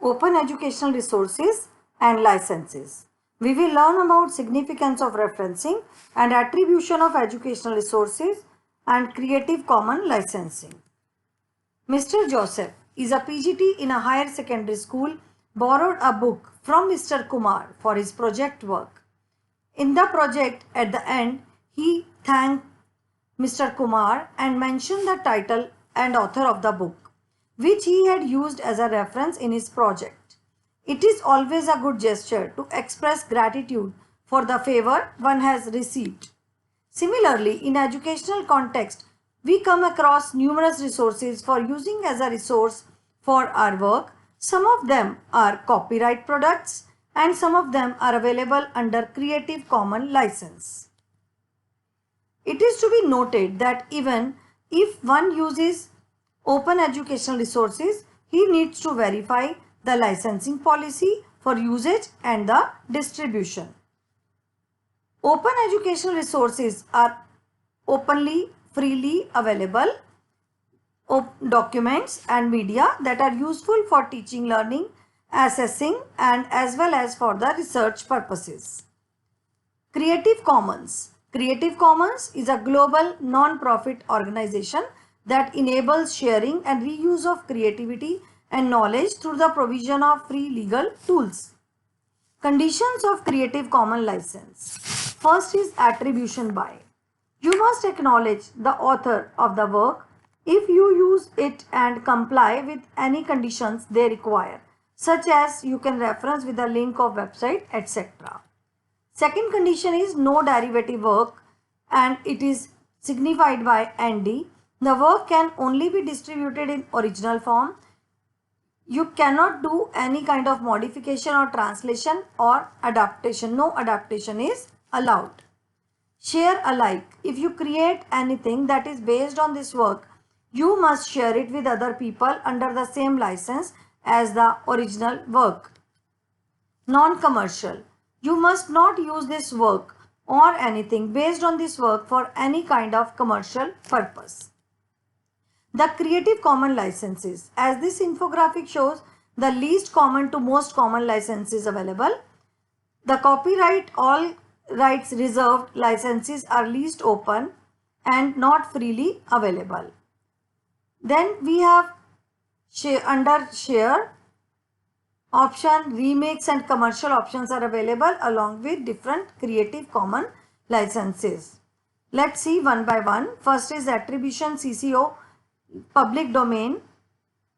open educational resources and licenses. We will learn about significance of referencing and attribution of educational resources and Creative Commons licensing. Mr. Joseph is a PGT in a higher secondary school, borrowed a book from Mr. Kumar for his project work. In the project, at the end, he thanked Mr. Kumar and mentioned the title and author of the book, which he had used as a reference in his project. It is always a good gesture to express gratitude for the favor one has received. Similarly, in educational context, we come across numerous resources for using as a resource for our work. Some of them are copyright products and some of them are available under Creative Commons license. It is to be noted that even if one uses open educational resources, he needs to verify the licensing policy for usage and the distribution. Open educational resources are openly, freely available documents and media that are useful for teaching, learning, assessing and as well as for the research purposes. Creative Commons. Creative Commons is a global non-profit organization that enables sharing and reuse of creativity and knowledge through the provision of free legal tools. Conditions of Creative Commons license. First is attribution by. You must acknowledge the author of the work if you use it and comply with any conditions they require, such as you can reference with a link of website, etc. Second condition is no derivative work and it is signified by ND. The work can only be distributed in original form. You cannot do any kind of modification or translation or adaptation. No adaptation is allowed. Share alike. If you create anything that is based on this work, you must share it with other people under the same license as the original work. Non-commercial. You must not use this work or anything based on this work for any kind of commercial purpose. The Creative Commons licenses. As this infographic shows, the least common to most common licenses available. The copyright all rights reserved licenses are least open and not freely available. Then we have under share option, remix and commercial options are available along with different Creative Commons licenses. Let's see one by one. First is attribution CC0 public domain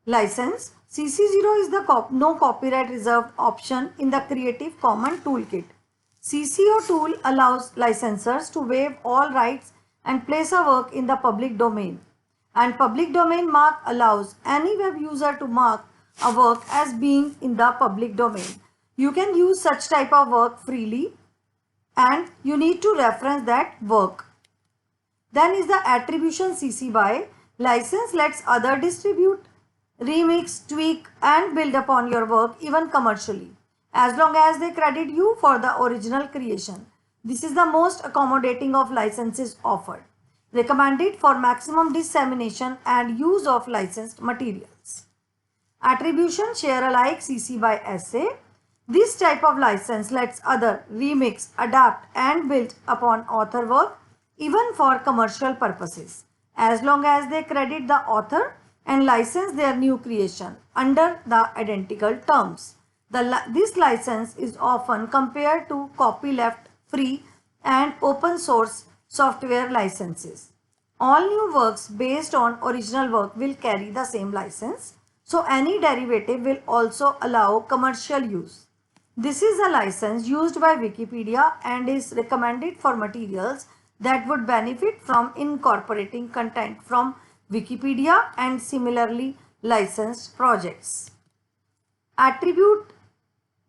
license. CC0 is the no copyright reserved option in the Creative Commons toolkit. CC0 tool allows licensors to waive all rights and place a work in the public domain. And public domain mark allows any web user to mark a work as being in the public domain. You can use such type of work freely and you need to reference that work. Then is the attribution CC BY. License lets other distribute, remix, tweak and build upon your work even commercially, as long as they credit you for the original creation. This is the most accommodating of licenses offered. Recommended for maximum dissemination and use of licensed materials. Attribution share alike CC by SA. This type of license lets other remix, adapt and build upon author work even for commercial purposes, as long as they credit the author and license their new creation under the identical terms. This license is often compared to copyleft free and open source software licenses. All new works based on original work will carry the same license, so any derivative will also allow commercial use. This is a license used by Wikipedia and is recommended for materials that would benefit from incorporating content from Wikipedia and similarly licensed projects. Attribute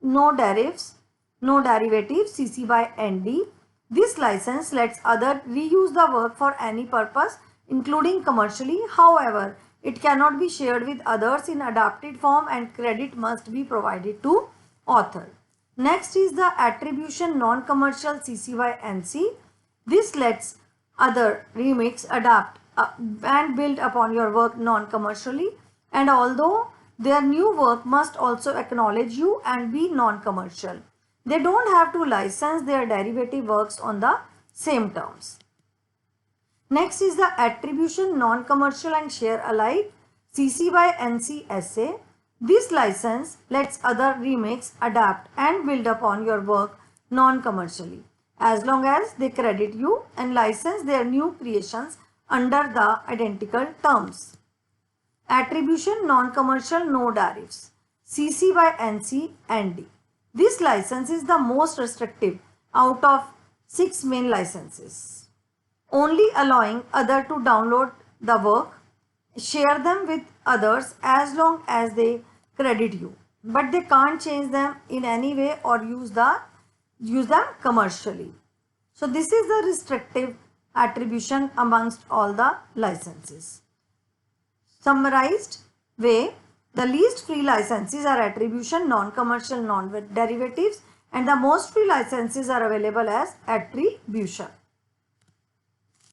no derivatives CC by ND. This license lets others reuse the work for any purpose, including commercially. However, it cannot be shared with others in adapted form and credit must be provided to author. Next is the attribution non-commercial CC by NC. This lets other remix, adapt and build upon your work non-commercially, and although their new work must also acknowledge you and be non-commercial. They don't have to license their derivative works on the same terms. Next is the attribution, non-commercial and share alike CC by NC SA. This license lets other remix, adapt and build upon your work non-commercially as long as they credit you and license their new creations under the identical terms. Attribution, non-commercial, no tariffs CC by NC and D. This license is the most restrictive out of 6 main licenses, only allowing others to download the work, share them with others as long as they credit you, but they can't change them in any way or use them commercially. So this is the restrictive attribution amongst all the licenses. Summarized way, the least free licenses are attribution, non-commercial, non-derivatives, and the most free licenses are available as attribution.